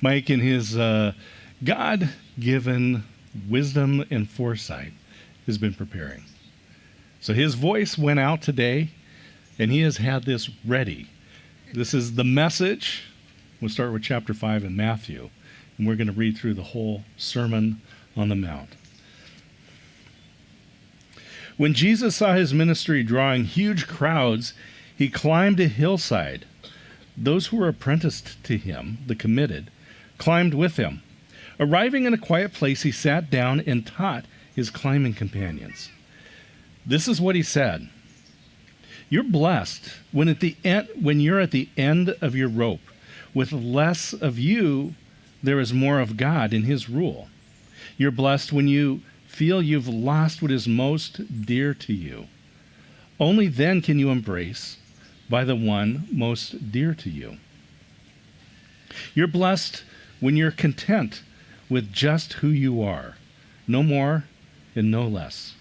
Mike, in his God-given wisdom and foresight, has been preparing. So his voice went out today, and he has had this ready. This is the message. We'll start with chapter 5 in Matthew, and we're going to read through the whole Sermon on the Mount. When Jesus saw his ministry drawing huge crowds, he climbed a hillside. Those who were apprenticed to him, the committed, climbed with him. Arriving in a quiet place, he sat down and taught his climbing companions. This is what he said. You're blessed when you're at the end of your rope. With less of you, there is more of God in his rule. You're blessed when you feel you've lost what is most dear to you. Only then can you embrace by the one most dear to you. You're blessed when you're content with just who you are, no more and no less.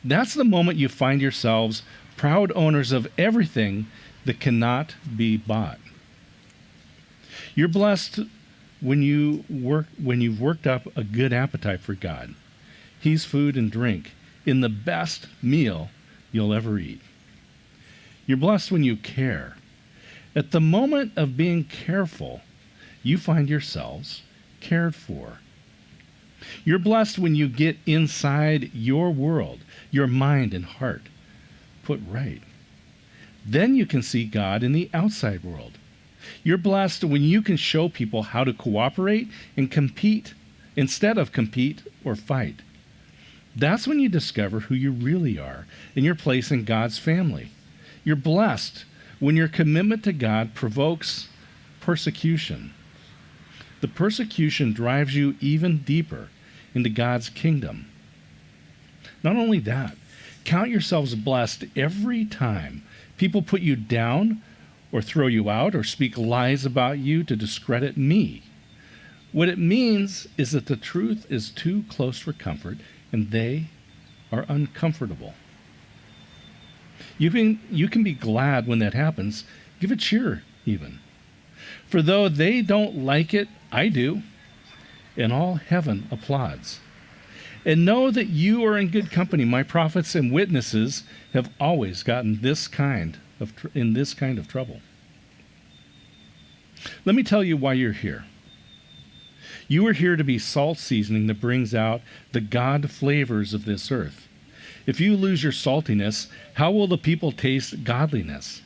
That's the moment you find yourselves proud owners of everything that cannot be bought. You're blessed when you've worked up a good appetite for God. He's food and drink in the best meal you'll ever eat. You're blessed when you care. At the moment of being careful, you find yourselves cared for. You're blessed when you get inside your world, your mind and heart put right. Then you can see God in the outside world. You're blessed when you can show people how to cooperate and compete instead of compete or fight. That's when you discover who you really are and your place in God's family. You're blessed when your commitment to God provokes persecution. The persecution drives you even deeper into God's kingdom. Not only that, count yourselves blessed every time people put you down or throw you out or speak lies about you to discredit me. What it means is that the truth is too close for comfort and they are uncomfortable. You can be glad when that happens. Give a cheer even. For though they don't like it, I do, and all heaven applauds. And know that you are in good company. My prophets and witnesses have always gotten in this kind of trouble. Let me tell you why you're here. You are here to be salt seasoning that brings out the God flavors of this earth. If you lose your saltiness, how will the people taste godliness?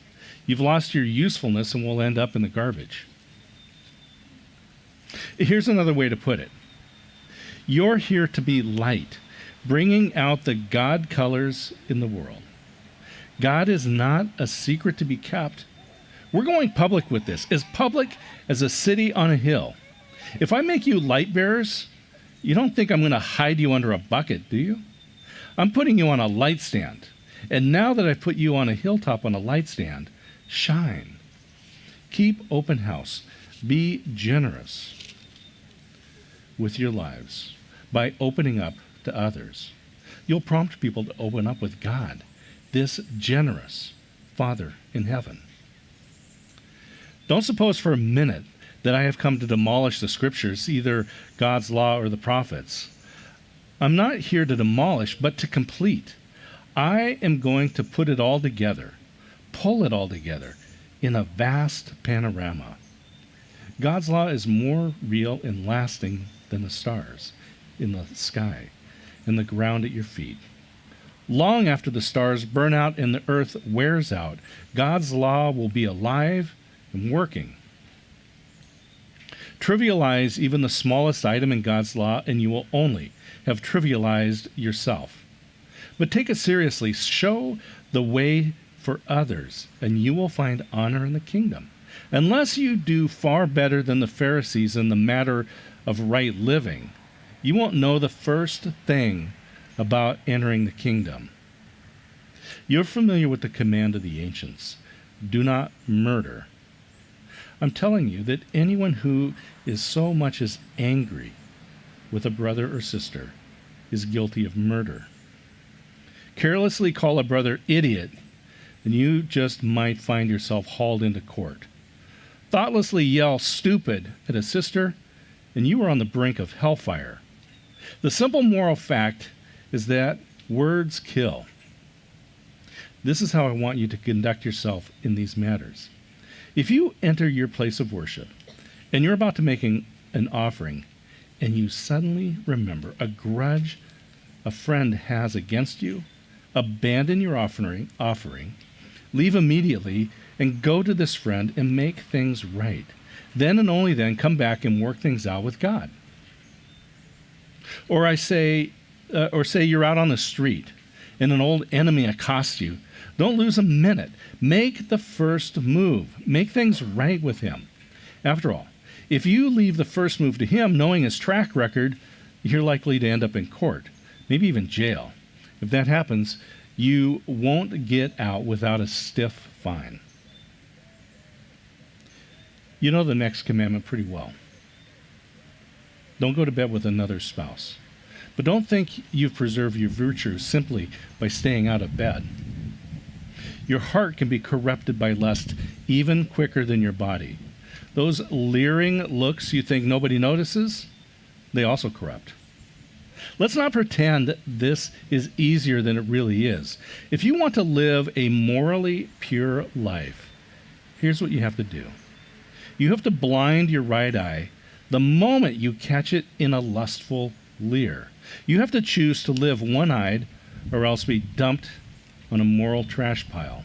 You've lost your usefulness and will end up in the garbage. Here's another way to put it. You're here to be light, bringing out the God colors in the world. God is not a secret to be kept. We're going public with this, as public as a city on a hill. If I make you light bearers, you don't think I'm going to hide you under a bucket, do you? I'm putting you on a light stand. And now that I've put you on a hilltop on a light stand, shine. Keep open house. Be generous with your lives by opening up to others. You'll prompt people to open up with God, this generous Father in heaven. Don't suppose for a minute that I have come to demolish the scriptures, either God's law or the prophets. I'm not here to demolish, but to complete. I am going to put it all together, pull it all together in a vast panorama. God's law is more real and lasting than the stars in the sky and the ground at your feet. Long after the stars burn out and the earth wears out, God's law will be alive and working. Trivialize even the smallest item in God's law, and you will only have trivialized yourself. But take it seriously. Show the way for others, and you will find honor in the kingdom. Unless you do far better than the Pharisees in the matter of right living, you won't know the first thing about entering the kingdom. You're familiar with the command of the ancients. Do not murder. I'm telling you that anyone who is so much as angry with a brother or sister is guilty of murder. Carelessly call a brother idiot, and you just might find yourself hauled into court. Thoughtlessly yell stupid at a sister, and you are on the brink of hellfire. The simple moral fact is that words kill. This is how I want you to conduct yourself in these matters. If you enter your place of worship and you're about to make an offering, and you suddenly remember a grudge a friend has against you, abandon your offering, leave immediately, and go to this friend and make things right. Then and only then come back and work things out with God. Or say you're out on the street and an old enemy accosts you. Don't lose a minute. Make the first move. Make things right with him. After all, if you leave the first move to him, knowing his track record, you're likely to end up in court, maybe even jail. If that happens, you won't get out without a stiff fine. You know the next commandment pretty well. Don't go to bed with another spouse. But don't think you've preserved your virtue simply by staying out of bed. Your heart can be corrupted by lust even quicker than your body. Those leering looks you think nobody notices, they also corrupt. Let's not pretend this is easier than it really is. If you want to live a morally pure life, here's what you have to do. You have to blind your right eye the moment you catch it in a lustful leer. You have to choose to live one-eyed or else be dumped on a moral trash pile.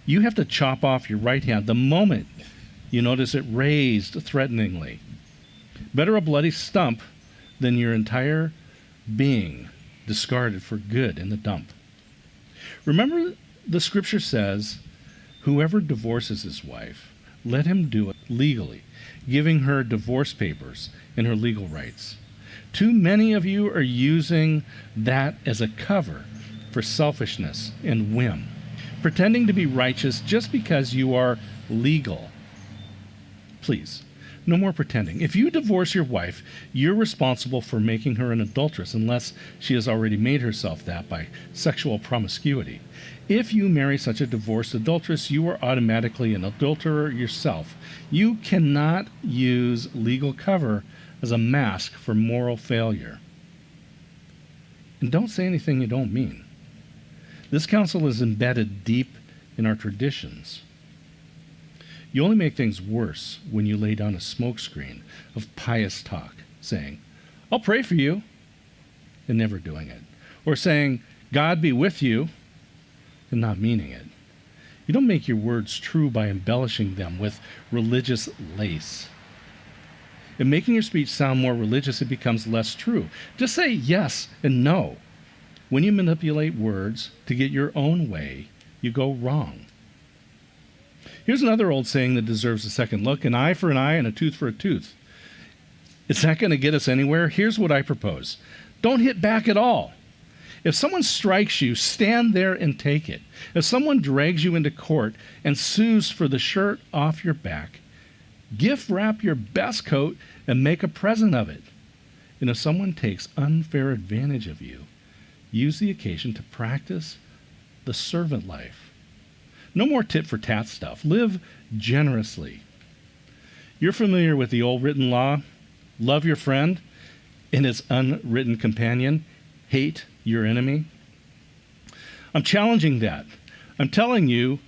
You have to chop off your right hand the moment you notice it raised threateningly. Better a bloody stump than your entire being discarded for good in the dump. Remember, the scripture says, whoever divorces his wife, let him do it legally, giving her divorce papers and her legal rights. Too many of you are using that as a cover for selfishness and whim, pretending to be righteous just because you are legal. Please, no more pretending. If you divorce your wife, you're responsible for making her an adulteress unless she has already made herself that by sexual promiscuity. If you marry such a divorced adulteress, you are automatically an adulterer yourself. You cannot use legal cover as a mask for moral failure. And don't say anything you don't mean. This counsel is embedded deep in our traditions. You only make things worse when you lay down a smokescreen of pious talk, saying, I'll pray for you, and never doing it. Or saying, God be with you, and not meaning it. You don't make your words true by embellishing them with religious lace. In making your speech sound more religious, it becomes less true. Just say yes and no. When you manipulate words to get your own way, you go wrong. Here's another old saying that deserves a second look: an eye for an eye and a tooth for a tooth. It's not going to get us anywhere. Here's what I propose. Don't hit back at all. If someone strikes you, stand there and take it. If someone drags you into court and sues for the shirt off your back, gift wrap your best coat and make a present of it. And if someone takes unfair advantage of you, use the occasion to practice the servant life. No more tit-for-tat stuff. Live generously. You're familiar with the old written law: love your friend and his unwritten companion, hate your enemy. I'm challenging that. I'm telling you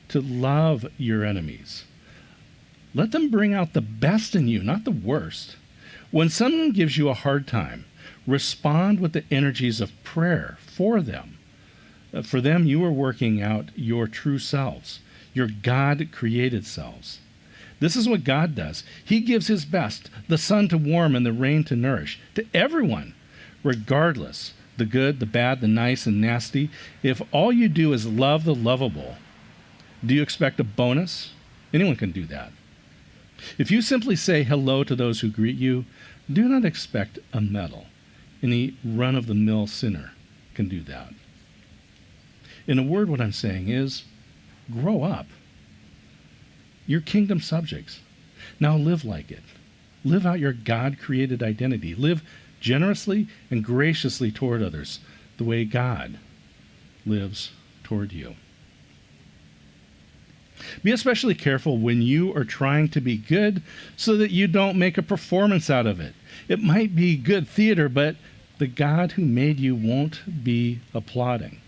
to love your enemies. Let them bring out the best in you, not the worst. When someone gives you a hard time, respond with the energies of prayer for them. For them, you are working out your true selves, your God-created selves. This is what God does. He gives his best, the sun to warm and the rain to nourish, to everyone, regardless, the good, the bad, the nice, and nasty. If all you do is love the lovable, do you expect a bonus? Anyone can do that. If you simply say hello to those who greet you, do not expect a medal. Any run-of-the-mill sinner can do that. In a word, what I'm saying is, grow up. You're kingdom subjects. Now live like it. Live out your God-created identity. Live generously and graciously toward others, the way God lives toward you. Be especially careful when you are trying to be good so that you don't make a performance out of it. It might be good theater, but the God who made you won't be applauding.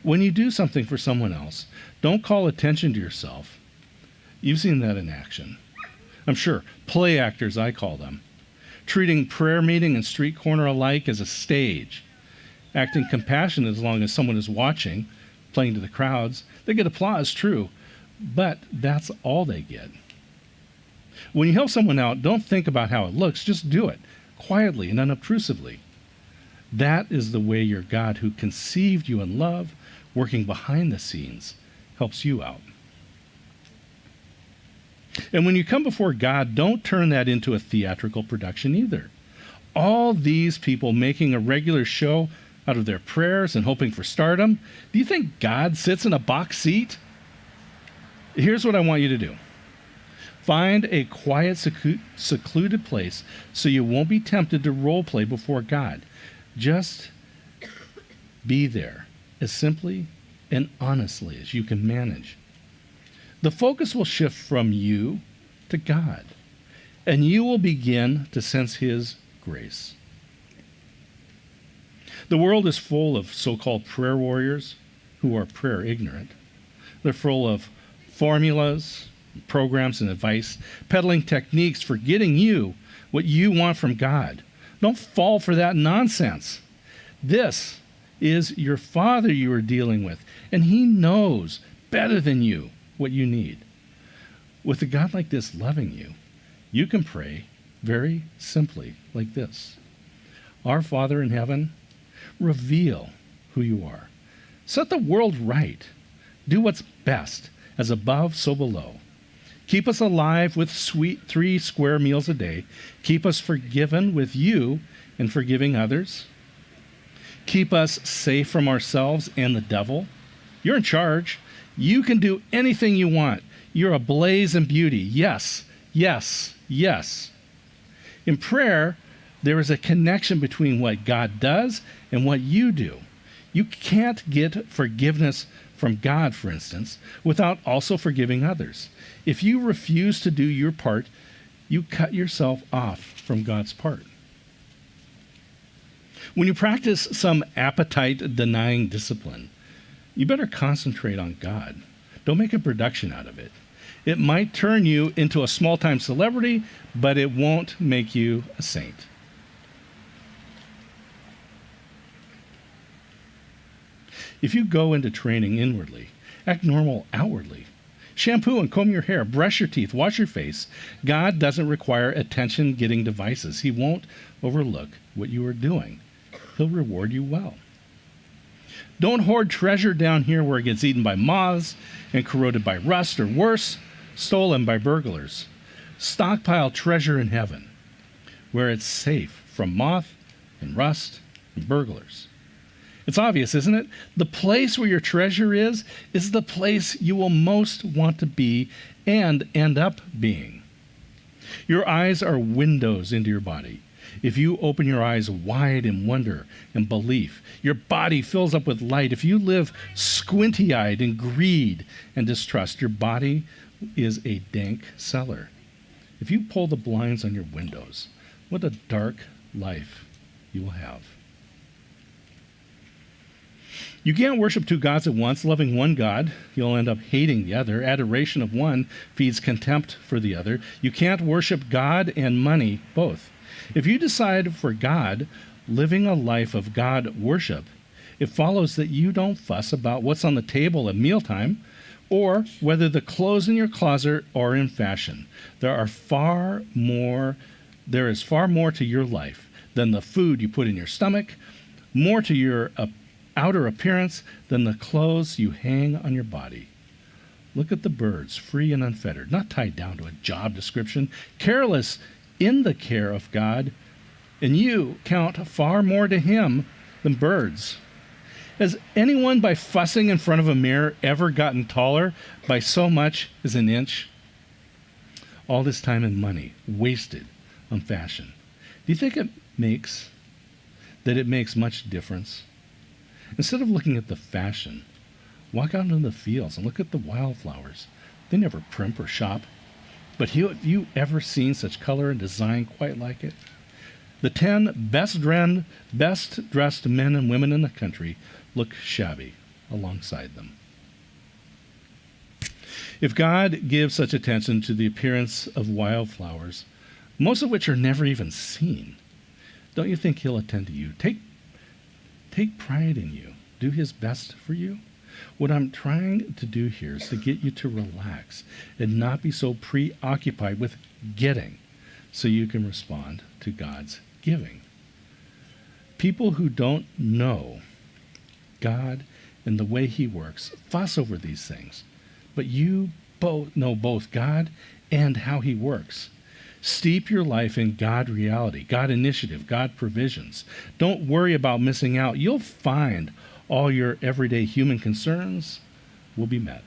When you do something for someone else, don't call attention to yourself. You've seen that in action. I'm sure. Play actors, I call them. Treating prayer meeting and street corner alike as a stage. Acting compassionate as long as someone is watching, playing to the crowds. They get applause, true, but that's all they get. When you help someone out, don't think about how it looks. Just do it, quietly and unobtrusively. That is the way your God, who conceived you in love, working behind the scenes, helps you out. And when you come before God, don't turn that into a theatrical production either. All these people making a regular show out of their prayers and hoping for stardom, do you think God sits in a box seat? Here's what I want you to do. Find a quiet, secluded place so you won't be tempted to role play before God. Just be there as simply and honestly as you can manage. The focus will shift from you to God, and you will begin to sense His grace. The world is full of so-called prayer warriors who are prayer ignorant. They're full of formulas, programs, and advice, peddling techniques for getting you what you want from God. Don't fall for that nonsense. This is your Father you are dealing with, and He knows better than you what you need. With a God like this loving you, you can pray very simply like this. Our Father in heaven, reveal who you are. Set the world right. Do what's best, as above, so below. Keep us alive with sweet 3 square meals a day. Keep us forgiven with you and forgiving others. Keep us safe from ourselves and the devil. You're in charge. You can do anything you want. You're ablaze in beauty. Yes, yes, yes. In prayer, there is a connection between what God does and what you do. You can't get forgiveness from God, for instance, without also forgiving others. If you refuse to do your part, you cut yourself off from God's part. When you practice some appetite-denying discipline, you better concentrate on God. Don't make a production out of it. It might turn you into a small-time celebrity, but it won't make you a saint. If you go into training inwardly, act normal outwardly, shampoo and comb your hair, brush your teeth, wash your face, God doesn't require attention-getting devices. He won't overlook what you are doing. He'll reward you well. Don't hoard treasure down here where it gets eaten by moths and corroded by rust, or worse, stolen by burglars. Stockpile treasure in heaven, where it's safe from moth and rust and burglars. It's obvious, isn't it? The place where your treasure is the place you will most want to be and end up being. Your eyes are windows into your body. If you open your eyes wide in wonder and belief, your body fills up with light. If you live squinty-eyed in greed and distrust, your body is a dank cellar. If you pull the blinds on your windows, what a dark life you will have. You can't worship 2 gods at once. Loving one God, you'll end up hating the other. Adoration of one feeds contempt for the other. You can't worship God and money both. If you decide for God, living a life of God worship, it follows that you don't fuss about what's on the table at mealtime or whether the clothes in your closet are in fashion. There is far more to your life than the food you put in your stomach, more to your outer appearance than the clothes you hang on your body. Look at the birds, free and unfettered, not tied down to a job description, careless in the care of God, and you count far more to Him than birds. Has anyone, by fussing in front of a mirror, ever gotten taller by so much as an inch? All this time and money wasted on fashion. Do you think it makes much difference? Instead of looking at the fashion, Walk out into the fields and look at the wildflowers. They never primp or shop. But have you ever seen such color and design quite like it? The 10 best-dressed men and women in the country look shabby alongside them. If God gives such attention to the appearance of wildflowers, most of which are never even seen, don't you think he'll attend to you? Take pride in you. Do his best for you. What I'm trying to do here is to get you to relax and not be so preoccupied with getting so you can respond to God's giving. People who don't know God and the way he works fuss over these things. But you both know both God and how he works. Steep your life in God reality, God initiative, God provisions. Don't worry about missing out. You'll find all your everyday human concerns will be met.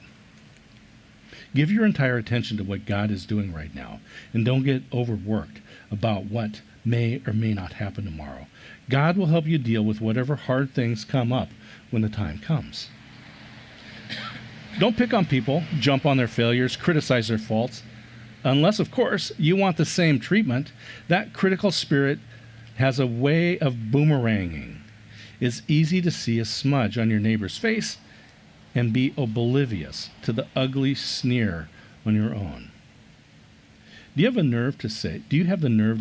Give your entire attention to what God is doing right now, and don't get overworked about what may or may not happen tomorrow. God will help you deal with whatever hard things come up when the time comes. Don't pick on people, jump on their failures, criticize their faults, unless, of course, you want the same treatment. That critical spirit has a way of boomeranging. It's easy to see a smudge on your neighbor's face and be oblivious to the ugly sneer on your own. Do you have the nerve to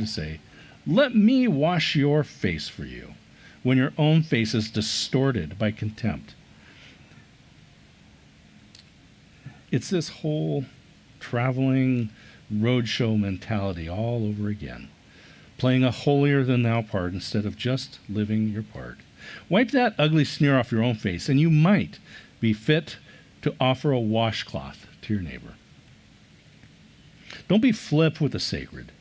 say, "Let me wash your face for you," when your own face is distorted by contempt? It's this whole traveling roadshow mentality all over again, playing a holier-than-thou part instead of just living your part. Wipe that ugly sneer off your own face, and you might be fit to offer a washcloth to your neighbor. Don't be flip with the sacred.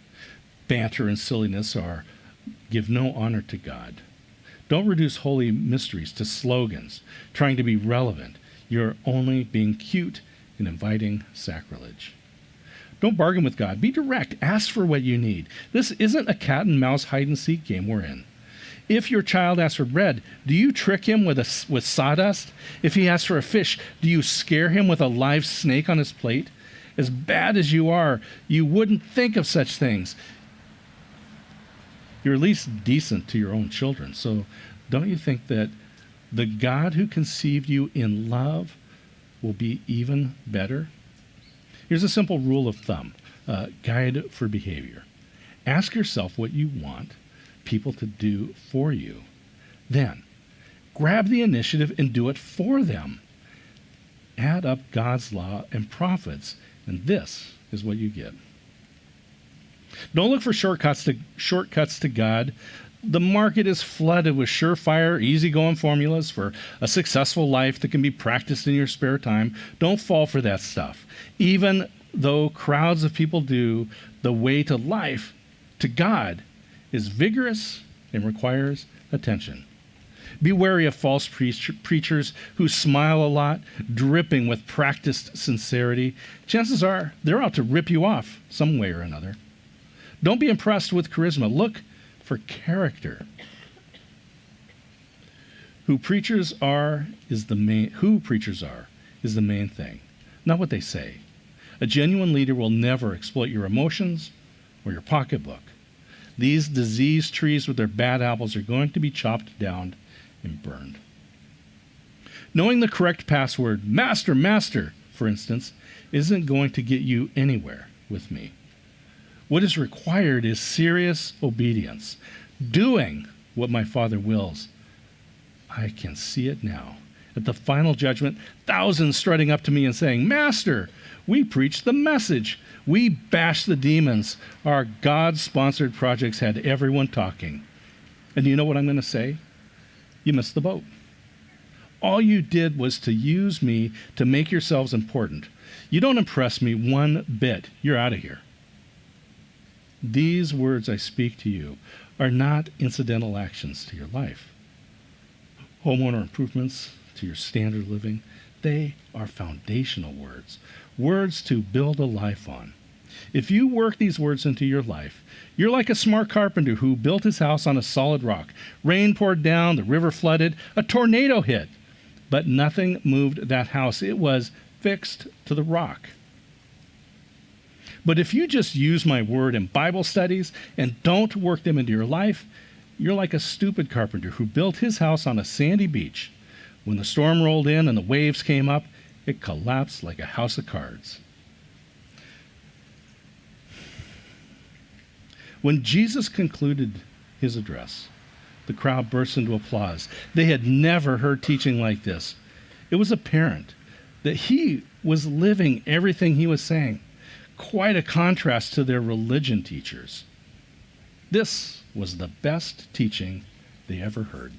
Banter and silliness give no honor to God. Don't reduce holy mysteries to slogans, trying to be relevant. You're only being cute and inviting sacrilege. Don't bargain with God. Be direct. Ask for what you need. This isn't a cat and mouse hide and seek game we're in. If your child asks for bread, do you trick him with sawdust? If he asks for a fish, do you scare him with a live snake on his plate? As bad as you are, you wouldn't think of such things. You're at least decent to your own children. So don't you think that the God who conceived you in love will be even better? Here's a simple rule of thumb, guide for behavior. Ask yourself what you want people to do for you. Then, grab the initiative and do it for them. Add up God's law and prophets, and this is what you get. Don't look for shortcuts to God. The market is flooded with surefire, easygoing formulas for a successful life that can be practiced in your spare time. Don't fall for that stuff. Even though crowds of people do, the way to life, to God, is vigorous and requires attention. Be wary of false preachers who smile a lot, dripping with practiced sincerity. Chances are they're out to rip you off some way or another. Don't be impressed with charisma. Look for character. Who preachers are is the main thing, not what they say. A genuine leader will never exploit your emotions or your pocketbook. These diseased trees with their bad apples are going to be chopped down and burned. Knowing the correct password, master, master, for instance, isn't going to get you anywhere with me. What is required is serious obedience, doing what my Father wills. I can see it now. At the final judgment, thousands strutting up to me and saying, "Master, we preach the message. We bash the demons. Our God-sponsored projects had everyone talking." And you know what I'm going to say? You missed the boat. All you did was to use me to make yourselves important. You don't impress me one bit. You're out of here. These words I speak to you are not incidental actions to your life. Homeowner improvements to your standard living, they are foundational words, words to build a life on. If you work these words into your life, you're like a smart carpenter who built his house on a solid rock. Rain poured down, the river flooded, a tornado hit. but nothing moved that house. It was fixed to the rock. But if you just use my word in Bible studies and don't work them into your life, you're like a stupid carpenter who built his house on a sandy beach. When the storm rolled in and the waves came up, it collapsed like a house of cards. When Jesus concluded his address, the crowd burst into applause. They had never heard teaching like this. It was apparent that he was living everything he was saying. Quite a contrast to their religion teachers. This was the best teaching they ever heard.